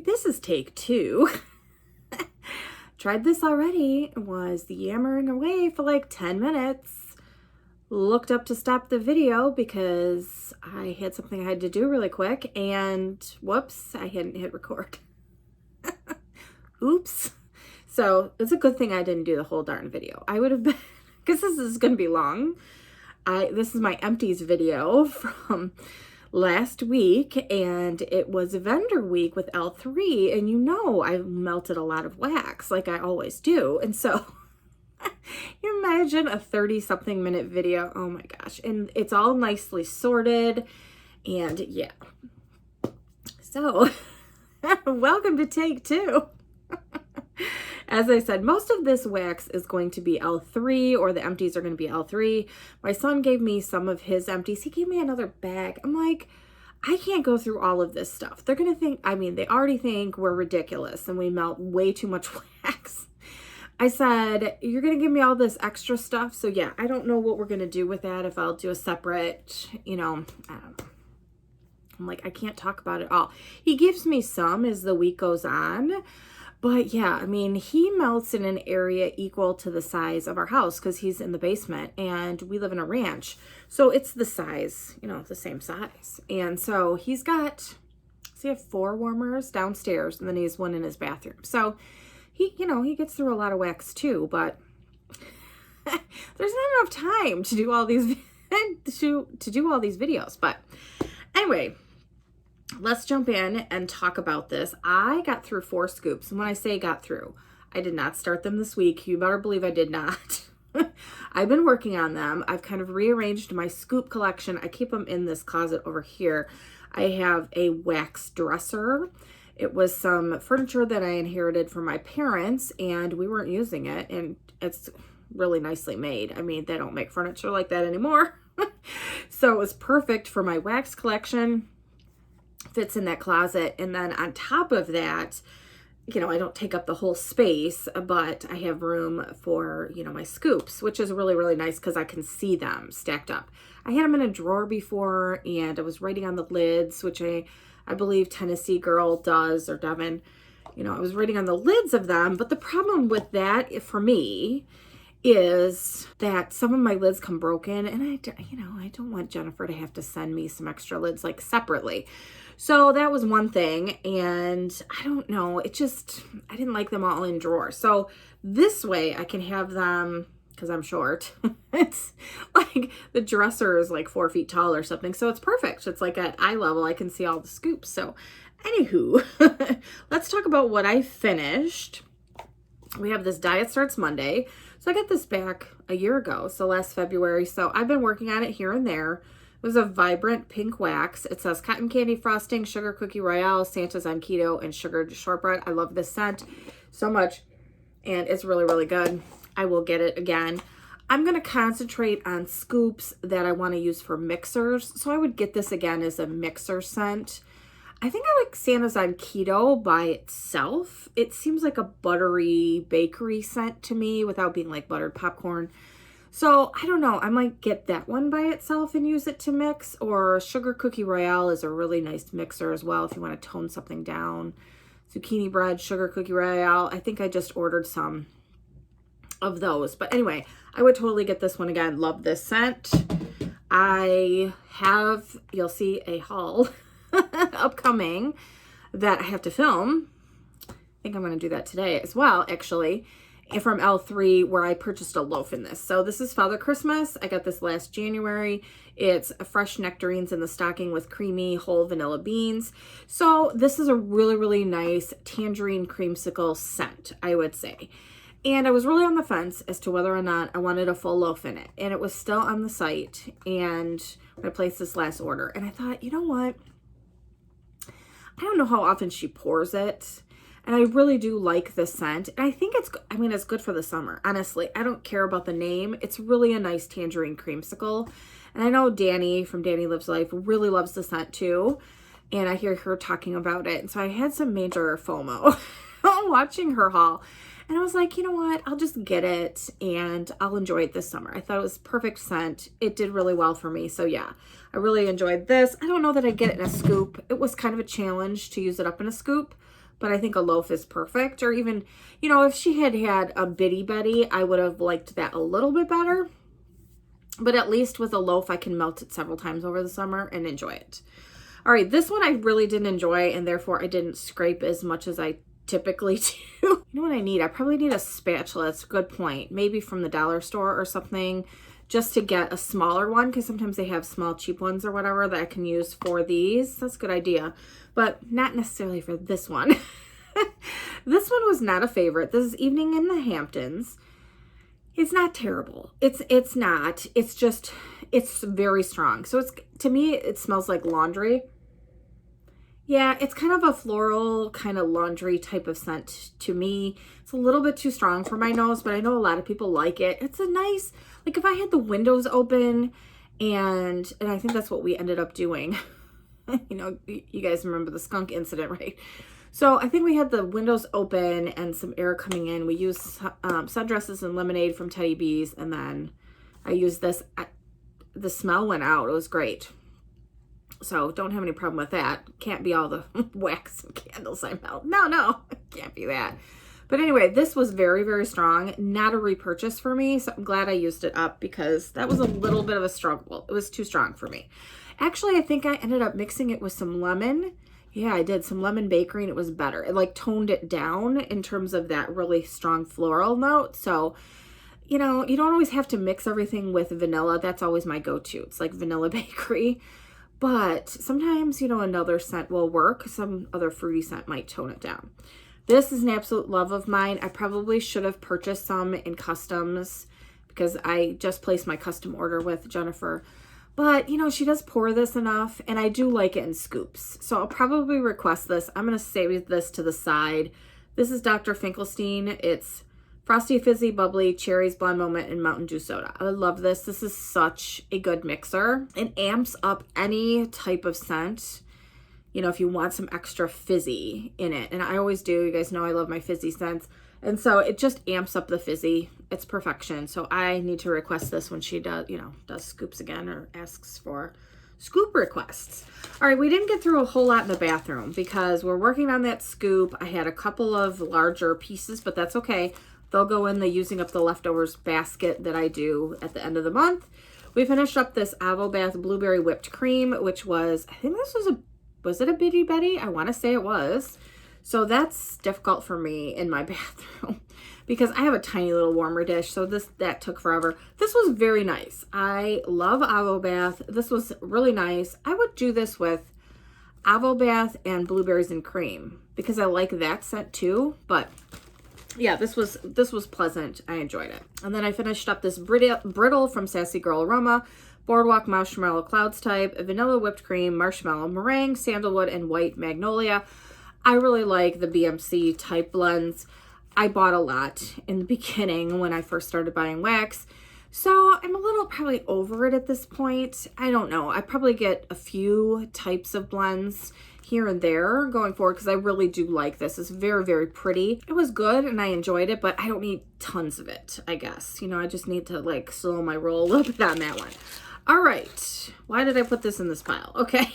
this is take 2. Tried this already, was yammering away for like 10 minutes. Looked up to stop the video because I had something I had to do really quick, and whoops, I hadn't hit record. Oops. So it's a good thing I didn't do the whole darn video. I would have been, because this is going to be long. This is my Empties video from last week, and it was vendor week with L3, and you know I melted a lot of wax like I always do, and so you imagine a 30-something minute video. Oh my gosh. And it's all nicely sorted, and yeah. So welcome to take 2. As I said, most of this wax is going to be L3, or the empties are going to be L3. My son gave me some of his empties. He gave me another bag. I'm like, I can't go through all of this stuff. They're going to think, I mean, they already think we're ridiculous and we melt way too much wax. I said, you're going to give me all this extra stuff. So yeah, I don't know what we're going to do with that. If I'll do a separate, you know, I don't know. I'm like, I can't talk about it all. He gives me some as the week goes on. But yeah, I mean, he melts in an area equal to the size of our house because he's in the basement and we live in a ranch. So it's the size, you know, the same size. And so he's got, so he have 4 warmers downstairs, and then he has 1 in his bathroom. So he, you know, he gets through a lot of wax too, but there's not enough time to do all these, to do all these videos. But anyway, let's jump in and talk about this. I got through 4 scoops. And when I say got through, I did not start them this week. You better believe I did not. I've been working on them. I've kind of rearranged my scoop collection. I keep them in this closet over here. I have a wax dresser. It was some furniture that I inherited from my parents, and we weren't using it. And it's really nicely made. I mean, they don't make furniture like that anymore. So it was perfect for my wax collection. Fits in that closet. And then on top of that, you know, I don't take up the whole space, but I have room for, you know, my scoops, which is really, really nice because I can see them stacked up. I had them in a drawer before, and I was writing on the lids, which I believe Tennessee Girl does, or Devin. You know, I was writing on the lids of them, but the problem with that for me is that some of my lids come broken, and I don't want Jennifer to have to send me some extra lids like separately. So that was one thing, and I don't know, I didn't like them all in drawers. So this way I can have them, because I'm short, it's like the dresser is like 4 feet tall or something. So it's perfect. It's like at eye level, I can see all the scoops. So anywho, let's talk about what I finished. We have this Diet Starts Monday. So I got this back a year ago, so last February. So I've been working on it here and there. It was a vibrant pink wax. It says cotton candy frosting, sugar cookie royale, Santa's on keto, and sugared shortbread. I love this scent so much, and it's really, really good. I will get it again. I'm going to concentrate on scoops that I want to use for mixers. So I would get this again as a mixer scent. I think I like Santa's on keto by itself. It seems like a buttery bakery scent to me without being like buttered popcorn. So I don't know, I might get that one by itself and use it to mix, or Sugar Cookie Royale is a really nice mixer as well if you want to tone something down. Zucchini bread, Sugar Cookie Royale. I think I just ordered some of those. But anyway, I would totally get this one again. Love this scent. I have, you'll see a haul upcoming that I have to film. I think I'm going to do that today as well, actually. And from L3, where I purchased a loaf in this. So this is Father Christmas. I got this last January. It's fresh nectarines in the stocking with creamy whole vanilla beans. So this is a really, really nice tangerine creamsicle scent, I would say. And I was really on the fence as to whether or not I wanted a full loaf in it. And it was still on the site. And I placed this last order. And I thought, you know what? I don't know how often she pours it. And I really do like the scent. And I think it's good for the summer. Honestly, I don't care about the name. It's really a nice tangerine creamsicle. And I know Danny from Danny Lives Life really loves the scent too. And I hear her talking about it. And so I had some major FOMO watching her haul. And I was like, you know what? I'll just get it and I'll enjoy it this summer. I thought it was perfect scent. It did really well for me. So yeah, I really enjoyed this. I don't know that I'd get it in a scoop. It was kind of a challenge to use it up in a scoop. but I think a loaf is perfect. Or even, you know, if she had had a Bitty Betty, I would have liked that a little bit better. But at least with a loaf, I can melt it several times over the summer and enjoy it. All right, this one I really didn't enjoy, and therefore I didn't scrape as much as I typically do. You know what I need? I probably need a spatula. That's a good point. Maybe from the dollar store or something, just to get a smaller one, because sometimes they have small cheap ones or whatever that I can use for these. That's a good idea, but not necessarily for this one. This one was not a favorite. This is Evening in the Hamptons. It's not terrible. It's not. It's just, it's very strong. So it's, to me, it smells like laundry. Yeah, it's kind of a floral kind of laundry type of scent to me. It's a little bit too strong for my nose, but I know a lot of people like it. It's a nice, like if I had the windows open and I think that's what we ended up doing. You know, you guys remember the skunk incident, right? So I think we had the windows open and some air coming in. We used sundresses and lemonade from Teddy B's, and then I used this. The smell went out. It was great. So don't have any problem with that. Can't be all the wax and candles I melt. No, can't be that. But anyway, this was very, very strong. Not a repurchase for me, so I'm glad I used it up because that was a little bit of a struggle. It was too strong for me. Actually, I think I ended up mixing it with some lemon. Yeah, I did some lemon bakery and it was better. It like toned it down in terms of that really strong floral note. So, you know, you don't always have to mix everything with vanilla. That's always my go-to. It's like vanilla bakery. But sometimes, you know, another scent will work. Some other fruity scent might tone it down. This is an absolute love of mine. I probably should have purchased some in customs because I just placed my custom order with Jennifer. But, you know, she does pour this enough, and I do like it in scoops. So I'll probably request this. I'm going to save this to the side. This is Dr. Finkelstein. It's Frosty, Fizzy, Bubbly, Cherries, Blonde Moment, and Mountain Dew Soda. I love this. This is such a good mixer. It amps up any type of scent, you know, if you want some extra fizzy in it. And I always do. You guys know I love my fizzy scents. And so it just amps up the fizzy. It's perfection. So I need to request this when she does, you know, does scoops again or asks for scoop requests. All right, we didn't get through a whole lot in the bathroom because we're working on that scoop. I had a couple of larger pieces, but that's okay. They'll go in the using up the leftovers basket that I do at the end of the month. We finished up this Avo Bath Blueberry Whipped Cream, which was, I think this was it a Bitty Betty? I want to say it was. So that's difficult for me in my bathroom because I have a tiny little warmer dish. So that took forever. This was very nice. I love Avo Bath. This was really nice. I would do this with Avo Bath and blueberries and cream because I like that scent too. But yeah, this was pleasant. I enjoyed it. And then I finished up this brittle from Sassy Girl Aroma, Boardwalk Marshmallow Clouds type, vanilla whipped cream, marshmallow meringue, sandalwood, and white magnolia. I really like the BMC type blends. I bought a lot in the beginning when I first started buying wax. So I'm a little probably over it at this point. I don't know. I probably get a few types of blends here and there going forward because I really do like this. It's very, very pretty. It was good and I enjoyed it, but I don't need tons of it, I guess. You know, I just need to like slow my roll a little bit on that one. All right. Why did I put this in this pile? Okay.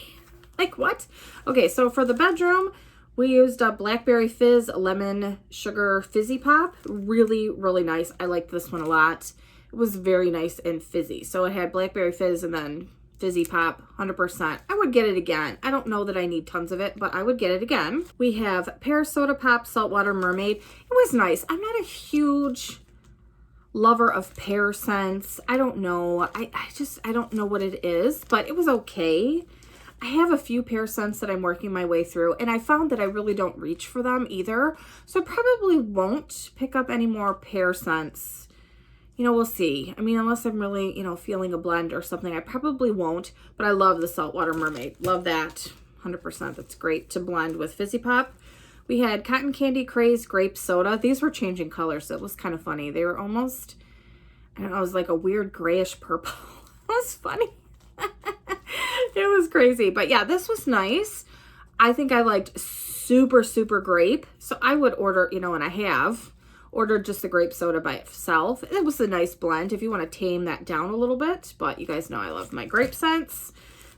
Like what? Okay, so for the bedroom, we used a Blackberry Fizz Lemon Sugar Fizzy Pop. Really, really nice. I liked this one a lot. It was very nice and fizzy. So it had Blackberry Fizz and then Fizzy Pop, 100%. I would get it again. I don't know that I need tons of it, but I would get it again. We have Pear Soda Pop Saltwater Mermaid. It was nice. I'm not a huge lover of pear scents. I don't know. I don't know what it is, but it was okay. I have a few pear scents that I'm working my way through, and I found that I really don't reach for them either. So I probably won't pick up any more pear scents. You know, we'll see. I mean, unless I'm really, you know, feeling a blend or something, I probably won't. But I love the Saltwater Mermaid. Love that. 100%. That's great to blend with Fizzy Pop. We had Cotton Candy Crazed Grape Soda. These were changing colors, so it was kind of funny. They were almost, I don't know, it was like a weird grayish purple. It was funny. It was crazy. But yeah, this was nice. I think I liked super, super grape. So I would order, you know, and I have ordered just the grape soda by itself. It was a nice blend if you want to tame that down a little bit. But you guys know I love my grape scents.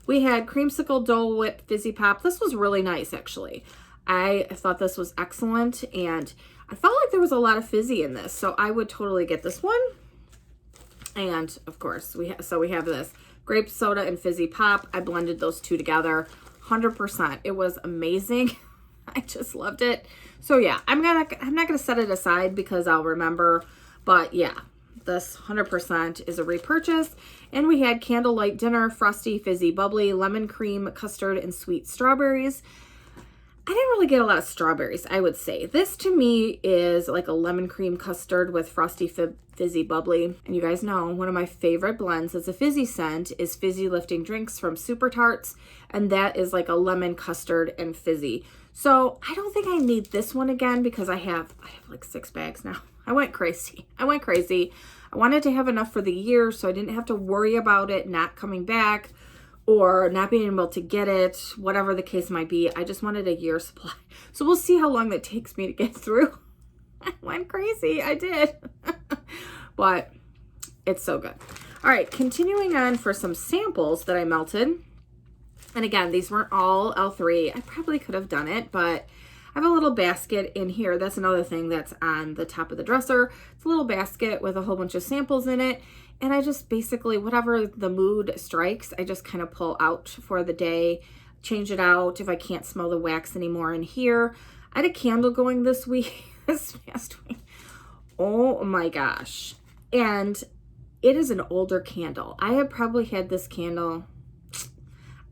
We had Creamsicle Dole Whip Fizzy Pop. This was really nice, actually. I thought this was excellent, and I felt like there was a lot of fizzy in this, so I would totally get this one. And of course, we have this grape soda and fizzy pop. I blended those two together, 100%. It was amazing. I just loved it. So yeah, I'm not gonna set it aside because I'll remember, but yeah, this 100% is a repurchase. And we had candlelight dinner, frosty, fizzy, bubbly, lemon cream, custard, and sweet strawberries. I didn't really get a lot of strawberries, I would say. This to me is like a lemon cream custard with frosty, fizzy, bubbly. And you guys know one of my favorite blends as a fizzy scent is Fizzy Lifting Drinks from Super Tarts. And that is like a lemon custard and fizzy. So I don't think I need this one again because I have like 6 bags now. I went crazy. I wanted to have enough for the year so I didn't have to worry about it not coming back or not being able to get it, whatever the case might be. I just wanted a year supply. So we'll see how long that takes me to get through. I went crazy. I did. But it's so good. All right, continuing on for some samples that I melted. And again, these weren't all L3. I probably could have done it, but I have a little basket in here. That's another thing that's on the top of the dresser. It's a little basket with a whole bunch of samples in it. And I just basically, whatever the mood strikes, I just kind of pull out for the day, change it out if I can't smell the wax anymore in here. I had a candle going this past week. Oh my gosh. And it is an older candle. I have probably had this candle,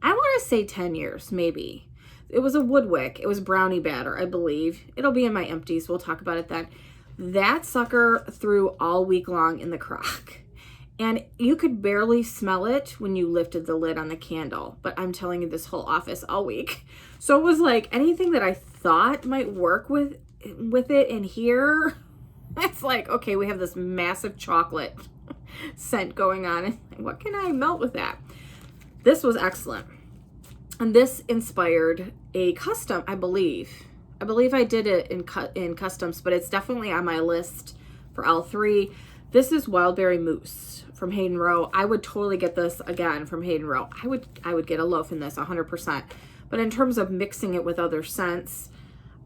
I want to say 10 years, maybe. It was a wood wick. It was brownie batter, I believe. It'll be in my empties. We'll talk about it then. That sucker threw all week long in the crock. And you could barely smell it when you lifted the lid on the candle. But I'm telling you, this whole office all week. So it was like anything that I thought might work with it in here. It's like, okay, we have this massive chocolate scent going on. And what can I melt with that? This was excellent. And this inspired a custom, I believe. I believe I did it in customs, but it's definitely on my list for L3. This is Wildberry Moose from Hayden Row. I would totally get this again from Hayden Row. I would get a loaf in this 100%. But in terms of mixing it with other scents,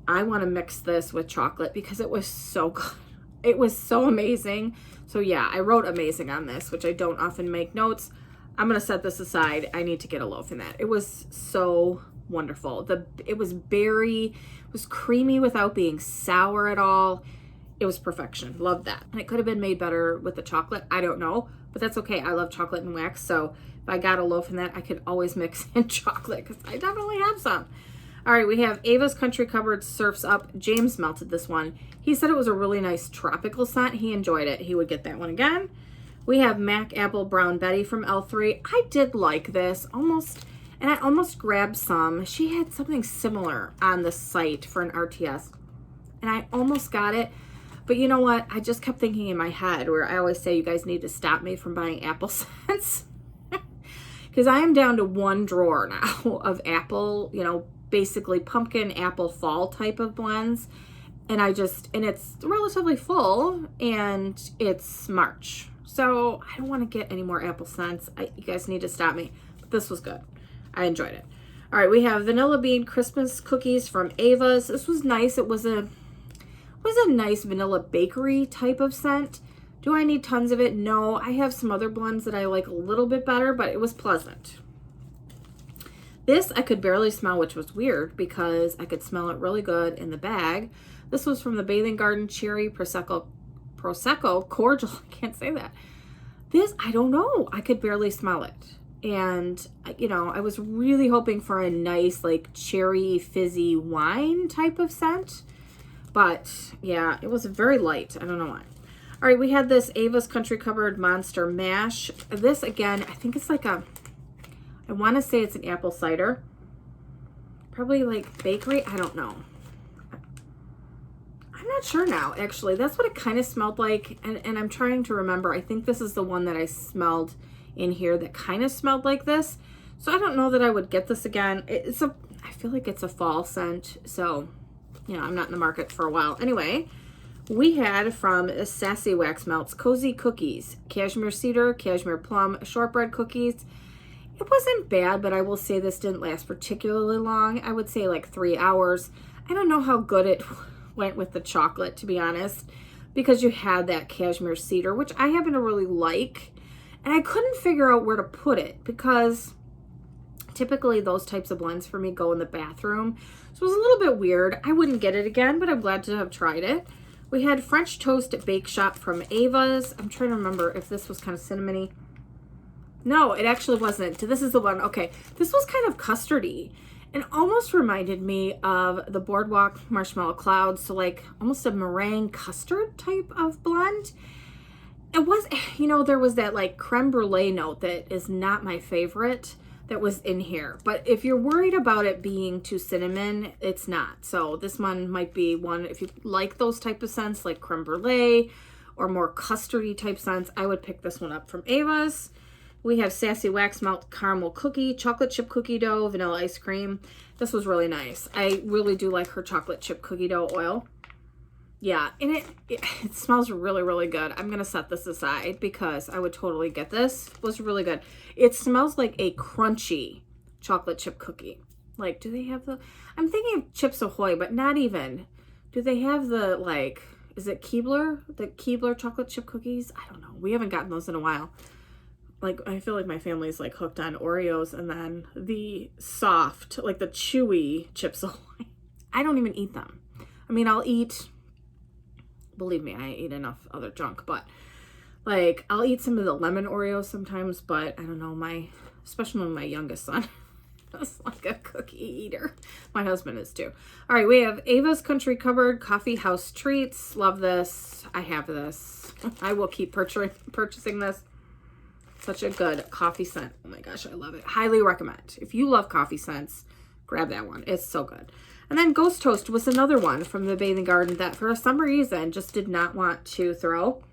I want to mix this with chocolate because it was so good. It was so amazing. So yeah, I wrote amazing on this, which I don't often make notes. I'm going to set this aside. I need to get a loaf in that. It was so wonderful. It was creamy without being sour at all. It was perfection. Love that. And it could have been made better with the chocolate. I don't know, but that's okay. I love chocolate and wax. So if I got a loaf in that, I could always mix in chocolate because I definitely have some. All right, we have Ava's Country Cupboard Surfs Up. James melted this one. He said it was a really nice tropical scent. He enjoyed it. He would get that one again. We have Mac Apple Brown Betty from L3. I did like this almost, and I almost grabbed some. She had something similar on the site for an RTS, and I almost got it. But you know what? I just kept thinking in my head where I always say you guys need to stop me from buying apple scents. Because I am down to one drawer now of apple, you know, basically pumpkin apple fall type of blends. And it's relatively full and it's March. So I don't want to get any more apple scents. You guys need to stop me. But this was good. I enjoyed it. All right, we have Vanilla Bean Christmas Cookies from Ava's. This was nice. It was a nice vanilla bakery type of scent. Do I need tons of it? No. I have some other blends that I like a little bit better, but it was pleasant. This I could barely smell, which was weird because I could smell it really good in the bag. This was from the Bathing Garden Cherry Prosecco Cordial. I can't say that. This, I don't know. I could barely smell it. And, you know, I was really hoping for a nice, like, cherry fizzy wine type of scent. But, yeah, it was very light. I don't know why. All right, we had this Ava's Country Cupboard Monster Mash. This, again, I think it's like I want to say it's an apple cider. Probably like bakery. I don't know. I'm not sure now, actually. That's what it kind of smelled like. And I'm trying to remember. I think this is the one that I smelled in here that kind of smelled like this. So I don't know that I would get this again. I feel like it's a fall scent. So, you know, I'm not in the market for a while. Anyway, we had from Sassy Wax Melts, Cozy Cookies, Cashmere Cedar, Cashmere Plum, Shortbread Cookies. It wasn't bad, but I will say this didn't last particularly long. I would say like 3 hours. I don't know how good it went with the chocolate, to be honest, because you had that cashmere cedar, which I happen to really like. And I couldn't figure out where to put it because typically those types of blends for me go in the bathroom. So it was a little bit weird. I wouldn't get it again, but I'm glad to have tried it. We had French Toast at Bake Shop from Ava's. I'm trying to remember if this was kind of cinnamony. No, it actually wasn't. This is the one. Okay, this was kind of custardy and almost reminded me of the Boardwalk Marshmallow Clouds. So like almost a meringue custard type of blend. It was, you know, there was that like creme brulee note that is not my favorite that was in here. But if you're worried about it being too cinnamon, it's not. So this one might be one, if you like those type of scents like creme brulee or more custardy type scents, I would pick this one up from Ava's. We have Sassy Wax Melt Caramel Cookie, Chocolate Chip Cookie Dough, Vanilla Ice Cream. This was really nice. I really do like her Chocolate Chip Cookie Dough oil. Yeah, and it smells really, really good. I'm going to set this aside because I would totally get this. It was really good. It smells like a crunchy chocolate chip cookie. Like, do they have the... I'm thinking of Chips Ahoy, but not even. Do they have the, like... Is it Cobbler? The Cobbler chocolate chip cookies? I don't know. We haven't gotten those in a while. Like, I feel like my family's, like, hooked on Oreos and then the soft, like the chewy Chips Ahoy. I don't even eat them. I mean, I'll eat... Believe me, I eat enough other junk, but like I'll eat some of the lemon Oreos sometimes, but I don't know, especially my youngest son is like a cookie eater. My husband is too. All right, we have Ava's Country Cupboard Coffee House Treats. Love this. I have this. I will keep purchasing this. Such a good coffee scent. Oh my gosh, I love it. Highly recommend. If you love coffee scents, grab that one. It's so good. And then Ghost Toast was another one from the Bathing Garden that for some reason just did not want to throw.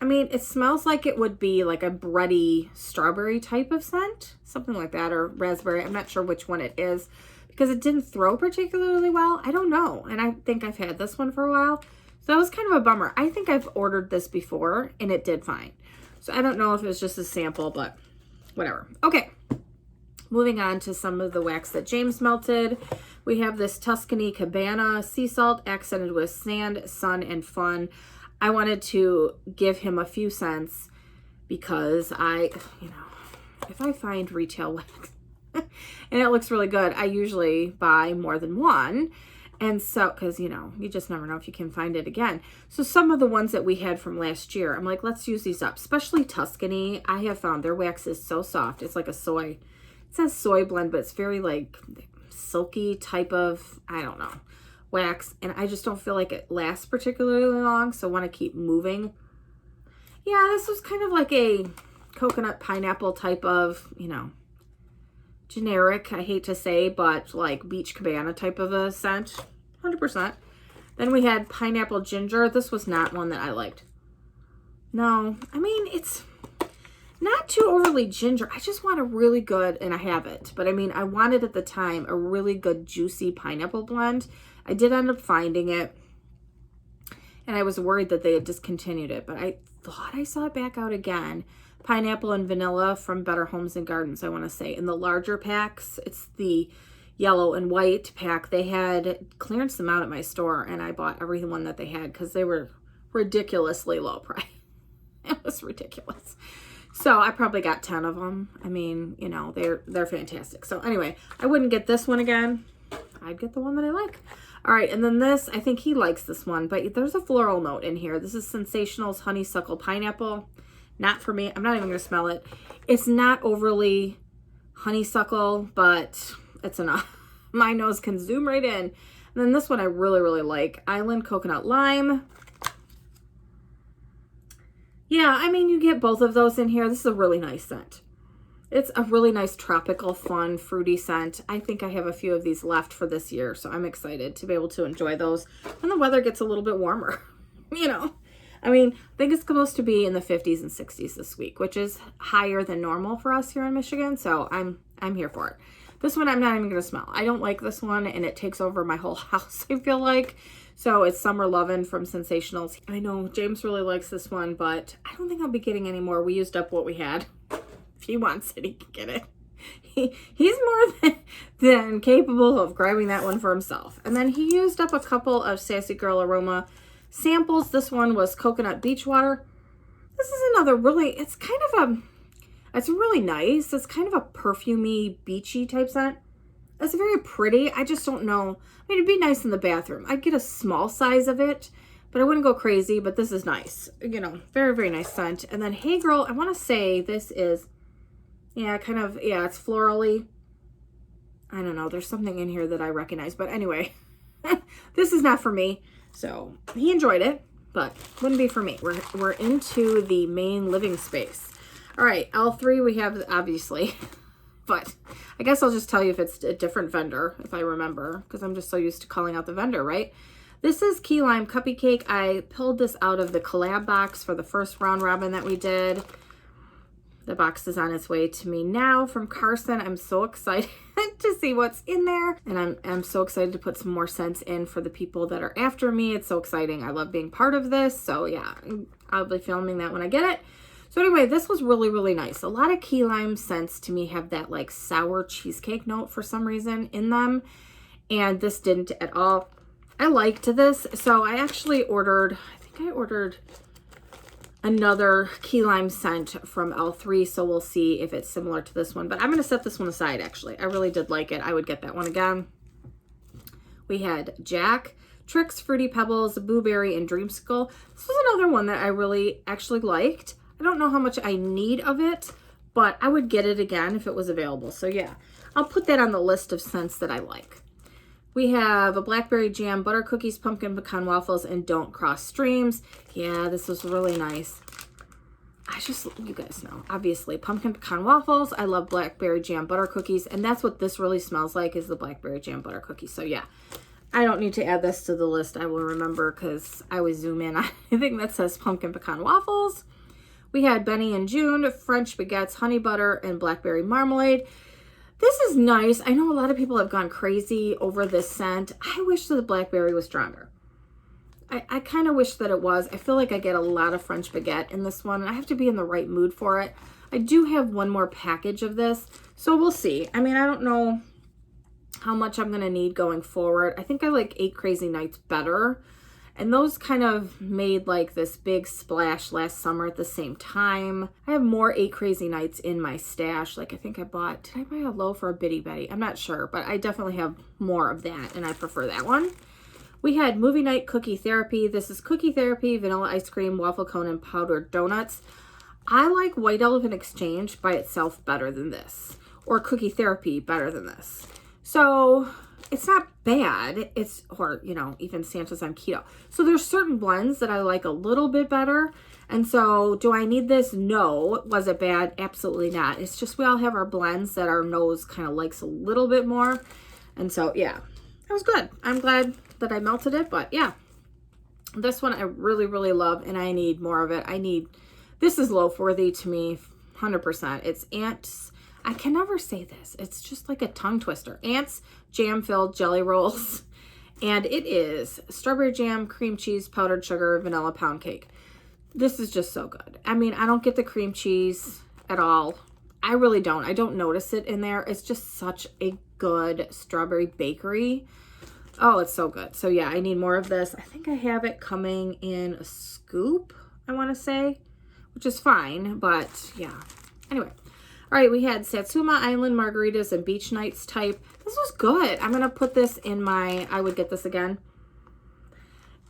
I mean, it smells like it would be like a bready strawberry type of scent. Something like that, or raspberry. I'm not sure which one it is because it didn't throw particularly well. I don't know. And I think I've had this one for a while. So that was kind of a bummer. I think I've ordered this before and it did fine. So I don't know if it was just a sample, but whatever. Okay. Moving on to some of the wax that James melted. We have this Tuscany Cabana sea salt accented with sand, sun, and fun. I wanted to give him a few cents because if I find retail wax and it looks really good, I usually buy more than one. And so, because, you just never know if you can find it again. So some of the ones that we had from last year, I'm like, let's use these up. Especially Tuscany. I have found their wax is so soft. It's like a soy, it says soy blend, but it's very like silky type of, I don't know, wax. And I just don't feel like it lasts particularly long. So I want to keep moving. Yeah, this was kind of like a coconut pineapple type of, generic, I hate to say, but like beach cabana type of a scent. 100%. Then we had pineapple ginger. This was not one that I liked. No, I mean, it's not too overly ginger. I just want a really good, and I have it, but I mean, I wanted at the time a really good juicy pineapple blend. I did end up finding it, and I was worried that they had discontinued it, but I thought I saw it back out again. Pineapple and vanilla from Better Homes and Gardens, I want to say. In the larger packs, it's the yellow and white pack. They had clearance them out at my store, and I bought every one that they had because they were ridiculously low price. It was ridiculous. So I probably got 10 of them. I mean, they're fantastic. So anyway, I wouldn't get this one again. I'd get the one that I like. All right, and then this, I think he likes this one, but there's a floral note in here. This is Sensational's Honeysuckle Pineapple. Not for me. I'm not even going to smell it. It's not overly honeysuckle, but it's enough. My nose can zoom right in. And then this one I really, really like. Island Coconut Lime. Yeah, I mean, you get both of those in here. This is a really nice scent. It's a really nice tropical, fun, fruity scent. I think I have a few of these left for this year, so I'm excited to be able to enjoy those when the weather gets a little bit warmer. I mean, I think it's supposed to be in the 50s and 60s this week, which is higher than normal for us here in Michigan, so I'm here for it. This one I'm not even going to smell. I don't like this one, and it takes over my whole house, I feel like. So it's Summer Lovin' from Sensationals. I know James really likes this one, but I don't think I'll be getting any more. We used up what we had. If he wants it, he can get it. he's more than capable of grabbing that one for himself. And then he used up a couple of Sassy Girl Aroma samples. This one was Coconut Beach Water. This is another really, it's really nice. It's kind of a perfumey, beachy type scent. It's very pretty. I just don't know. I mean, it'd be nice in the bathroom. I'd get a small size of it, but I wouldn't go crazy, but this is nice. You know, very, very nice scent. And then Hey Girl, I want to say this is, yeah, it's florally. I don't know. There's something in here that I recognize. But anyway, this is not for me. So he enjoyed it, but wouldn't be for me. We're into the main living space. All right, L3 we have, obviously. But I guess I'll just tell you if it's a different vendor, if I remember, because I'm just so used to calling out the vendor, right? This is Key Lime Cuppy Cake. I pulled this out of the Collab box for the first round robin that we did. The box is on its way to me now from Carson. I'm so excited to see what's in there. And I'm so excited to put some more scents in for the people that are after me. It's so exciting. I love being part of this. So yeah, I'll be filming that when I get it. So anyway, this was really, really nice. A lot of key lime scents to me have that like sour cheesecake note for some reason in them. And this didn't at all. I liked this. So I actually ordered, I ordered another key lime scent from L3. So we'll see if it's similar to this one. But I'm going to set this one aside actually. I really did like it. I would get that one again. We had Jack, Trix, Fruity Pebbles, Blueberry, and Dreamsicle. This was another one that I really actually liked. I don't know how much I need of it, but I would get it again if it was available. So yeah, I'll put that on the list of scents that I like. We have a Blackberry Jam, Butter Cookies, Pumpkin Pecan Waffles, and Don't Cross Streams. Yeah, this was really nice. You guys know, obviously, Pumpkin Pecan Waffles. I love Blackberry Jam, Butter Cookies, and that's what this really smells like is the Blackberry Jam, Butter Cookies. So yeah, I don't need to add this to the list. I will remember because I always zoom in on anything that says Pumpkin Pecan Waffles. We had Benny and June, French Baguettes, Honey Butter, and Blackberry Marmalade. This is nice. I know a lot of people have gone crazy over this scent. I wish that the Blackberry was stronger. I kind of wish that it was. I feel like I get a lot of French Baguette in this one, and I have to be in the right mood for it. I do have one more package of this, so we'll see. I mean, I don't know how much I'm going to need going forward. I think I like 8 Crazy Nights better. And those kind of made like this big splash last summer at the same time. I have more 8 Crazy Nights in my stash. Like I think I bought, did I buy a loaf or a Bitty Betty? I'm not sure, but I definitely have more of that and I prefer that one. We had Movie Night Cookie Therapy. This is Cookie Therapy, Vanilla Ice Cream, Waffle Cone, and Powdered Donuts. I like White Elephant Exchange by itself better than this, or Cookie Therapy better than this. So it's not bad. Or, you know, even Santa's on keto. So there's certain blends that I like a little bit better. And so do I need this? No. Was it bad? Absolutely not. It's just we all have our blends that our nose kind of likes a little bit more. And so, yeah, that was good. I'm glad that I melted it. But yeah, this one I really, really love and I need more of it. This is loaf worthy to me, 100%. It's Ants. I can never say this. It's just like a tongue twister. Ants Jam-Filled Jelly Rolls. And it is strawberry jam, cream cheese, powdered sugar, vanilla pound cake. This is just so good. I mean, I don't get the cream cheese at all. I really don't. I don't notice it in there. It's just such a good strawberry bakery. Oh, it's so good. So yeah, I need more of this. I think I have it coming in a scoop, I want to say, which is fine. But yeah. Anyway. All right, we had Satsuma Island Margaritas and Beach Nights type. This was good. I'm going to put this in my, I would get this again.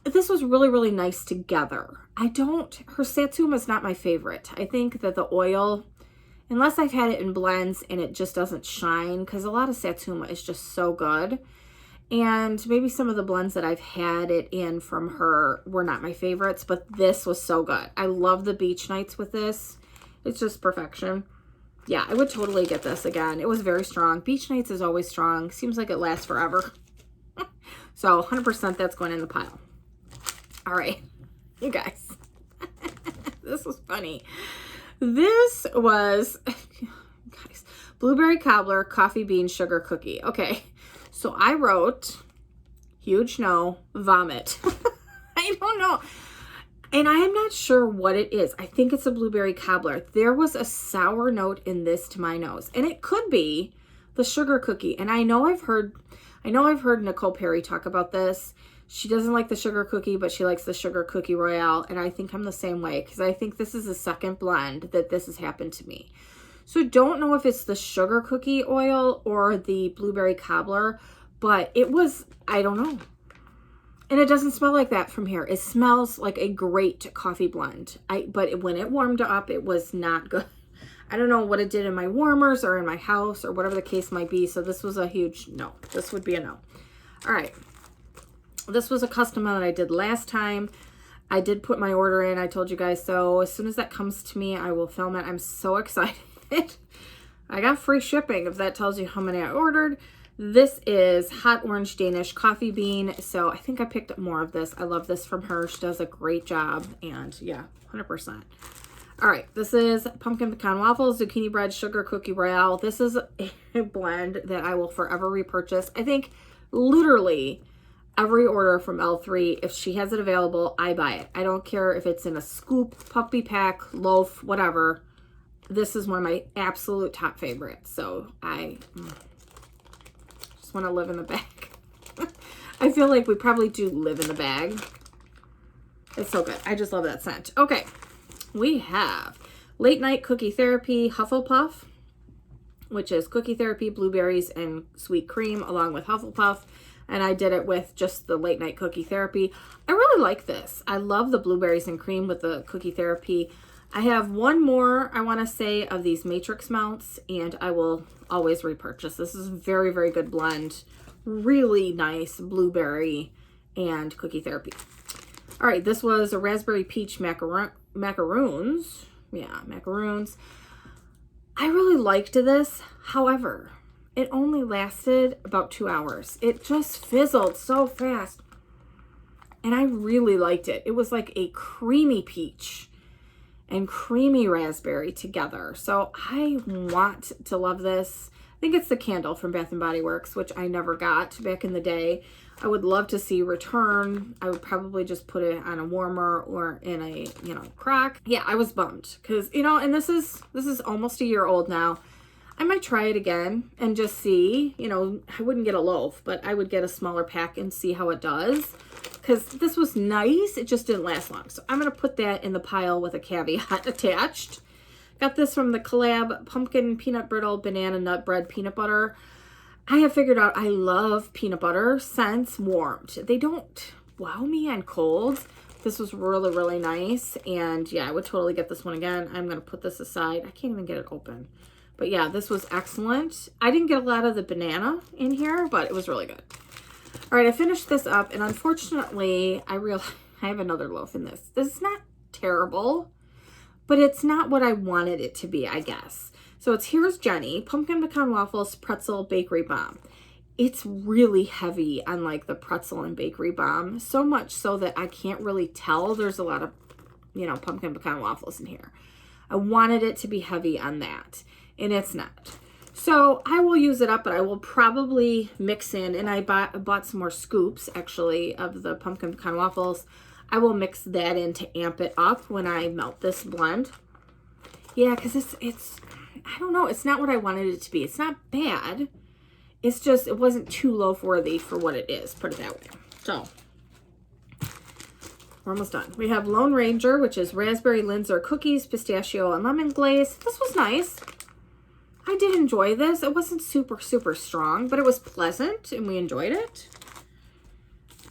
This was really, really nice together. Her Satsuma is not my favorite. I think that the oil, unless I've had it in blends and it just doesn't shine, because a lot of Satsuma is just so good. And maybe some of the blends that I've had it in from her were not my favorites, but this was so good. I love the Beach Nights with this. It's just perfection. Yeah, I would totally get this again. It was very strong. Beach Nights is always strong. Seems like it lasts forever. So 100% that's going in the pile. All right, you guys. This was funny. This was, guys, Blueberry Cobbler Coffee Bean Sugar Cookie. Okay, so I wrote, huge no, vomit. I don't know. And I am not sure what it is. I think it's a blueberry cobbler. There was a sour note in this to my nose, and it could be the sugar cookie. And I know I've heard Nicole Perry talk about this. She doesn't like the sugar cookie, but she likes the sugar cookie royale. And I think I'm the same way, because I think this is the second blend that this has happened to me. So don't know if it's the sugar cookie oil or the blueberry cobbler, but it was, I don't know. And it doesn't smell like that from here. It smells like a great coffee blend. But when it warmed up, it was not good. I don't know what it did in my warmers or in my house or whatever the case might be. So this was a huge no. This would be a no. All right. This was a custom that I did last time. I did put my order in. I told you guys so. As soon as that comes to me, I will film it. I'm so excited. I got free shipping, if that tells you how many I ordered. This is hot orange Danish coffee bean. So I think I picked up more of this. I love this from her. She does a great job. And yeah, 100%. All right, this is pumpkin pecan waffles, zucchini bread, sugar cookie royale. This is a blend that I will forever repurchase. I think literally every order from L3, if she has it available, I buy it. I don't care if it's in a scoop, puppy pack, loaf, whatever. This is one of my absolute top favorites. So I just want to live in the bag. I feel like we probably do live in the bag. It's so good. I just love that scent. Okay. We have Late Night Cookie Therapy Hufflepuff, which is cookie therapy, blueberries, and sweet cream along with Hufflepuff. And I did it with just the Late Night Cookie Therapy. I really like this. I love the blueberries and cream with the cookie therapy. I have one more, I want to say, of these matrix melts, and I will always repurchase. This is a very, very good blend. Really nice blueberry and cookie therapy. All right, this was a raspberry peach macaroons. Yeah, macaroons. I really liked this. However, it only lasted about 2 hours. It just fizzled so fast. And I really liked it. It was like a creamy peach and creamy raspberry together. So I want to love this. I think it's the candle from Bath & Body Works, which I never got back in the day. I would love to see return. I would probably just put it on a warmer or in a, crock. Yeah, I was bummed because, and this is almost a year old now. I might try it again and just see, I wouldn't get a loaf, but I would get a smaller pack and see how it does. Because this was nice. It just didn't last long. So I'm going to put that in the pile with a caveat attached. Got this from the Collab Pumpkin Peanut Brittle Banana Nut Bread Peanut Butter. I have figured out I love peanut butter scents warmed. They don't wow me on cold. This was really, really nice. And yeah, I would totally get this one again. I'm going to put this aside. I can't even get it open. But yeah, this was excellent. I didn't get a lot of the banana in here, but it was really good. All right, I finished this up, and unfortunately, I realized I have another loaf in this. This is not terrible, but it's not what I wanted it to be, I guess. So it's Here's Jenny, Pumpkin Pecan Waffles Pretzel Bakery Bomb. It's really heavy on like the pretzel and bakery bomb, so much so that I can't really tell there's a lot of, pumpkin pecan waffles in here. I wanted it to be heavy on that, and it's not. So I will use it up, but I will probably mix in, and I bought some more scoops, actually, of the pumpkin pecan waffles. I will mix that in to amp it up when I melt this blend. Yeah, because it's, I don't know, it's not what I wanted it to be. It's not bad. It's just, it wasn't too loaf worthy for what it is, put it that way. So, we're almost done. We have Lone Ranger, which is raspberry Linzer cookies, pistachio, and lemon glaze. This was nice. I did enjoy this. It wasn't super, super strong, but it was pleasant, and we enjoyed it.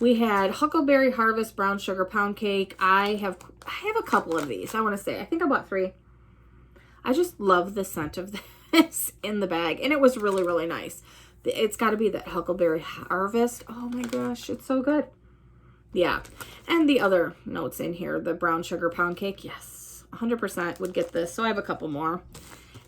We had Huckleberry Harvest Brown Sugar Pound Cake. I have a couple of these, I want to say. I think I bought 3. I just love the scent of this in the bag, and it was really, really nice. It's got to be that Huckleberry Harvest. Oh my gosh, it's so good. Yeah, and the other notes in here, the Brown Sugar Pound Cake. Yes, 100% would get this, so I have a couple more.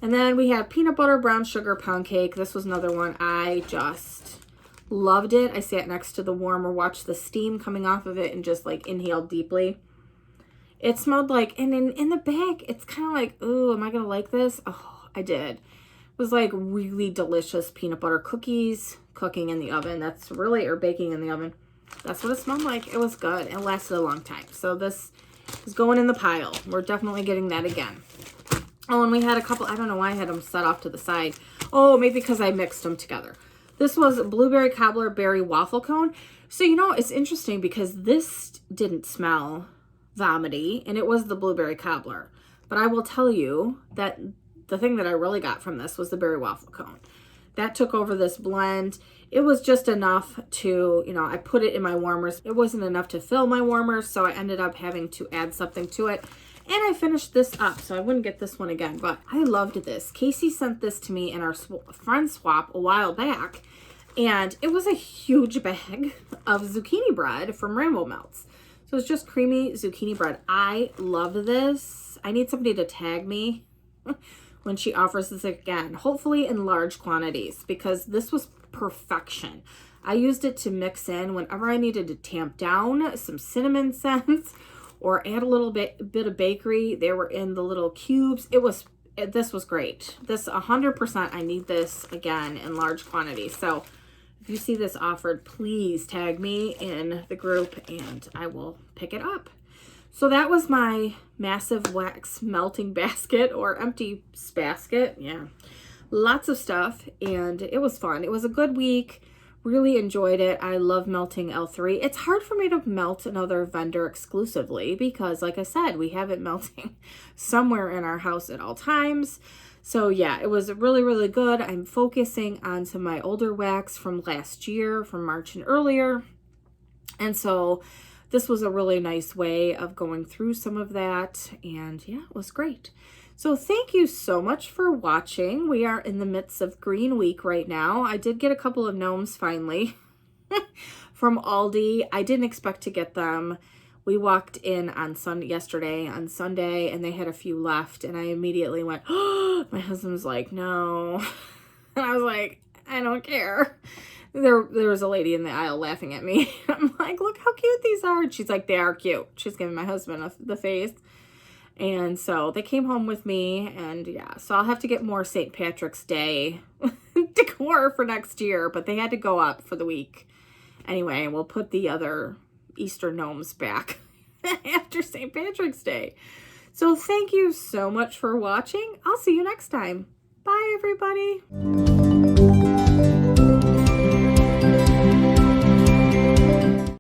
And then we have Peanut Butter Brown Sugar Pound Cake. This was another one. I just loved it. I sat next to the warmer, watched the steam coming off of it, and just like inhaled deeply. It smelled like, and in the bag, it's kind of like, ooh, am I going to like this? Oh, I did. It was like really delicious peanut butter cookies cooking in the oven. Or baking in the oven. That's what it smelled like. It was good. It lasted a long time. So this is going in the pile. We're definitely getting that again. Oh, and we had a couple, I don't know why I had them set off to the side. Oh, maybe because I mixed them together. This was blueberry cobbler berry waffle cone. So, you know, it's interesting because this didn't smell vomity, and it was the blueberry cobbler. But I will tell you that the thing that I really got from this was the berry waffle cone. That took over this blend. It was just enough to, you know, I put it in my warmers. It wasn't enough to fill my warmers, so I ended up having to add something to it. And I finished this up, so I wouldn't get this one again. But I loved this. Casey sent this to me in our friend swap a while back. And it was a huge bag of zucchini bread from Rainbow Melts. So it's just creamy zucchini bread. I love this. I need somebody to tag me when she offers this again, hopefully in large quantities, because this was perfection. I used it to mix in whenever I needed to tamp down some cinnamon scents or add a little bit of bakery. They were in the little cubes. This was great. This 100%, I need this again in large quantities. So if you see this offered, please tag me in the group and I will pick it up. So that was my massive wax melting basket, or empty basket. Yeah, lots of stuff, and it was fun. It was a good week. Really enjoyed it. I love melting L3. It's hard for me to melt another vendor exclusively because, like I said, we have it melting somewhere in our house at all times. So yeah, it was really, really good. I'm focusing on some of my older wax from last year, from March and earlier. And so this was a really nice way of going through some of that. And yeah, it was great. So thank you so much for watching. We are in the midst of Green Week right now. I did get a couple of gnomes finally from Aldi. I didn't expect to get them. We walked in on yesterday on Sunday, and they had a few left, and I immediately went, oh, my husband was like, no. And I was like, I don't care. There was a lady in the aisle laughing at me. I'm like, look how cute these are. And she's like, they are cute. She's giving my husband the face. And so they came home with me, and yeah, so I'll have to get more St. Patrick's Day decor for next year, but they had to go up for the week. Anyway, we'll put the other Easter gnomes back after St. Patrick's Day. So thank you so much for watching. I'll see you next time. Bye, everybody.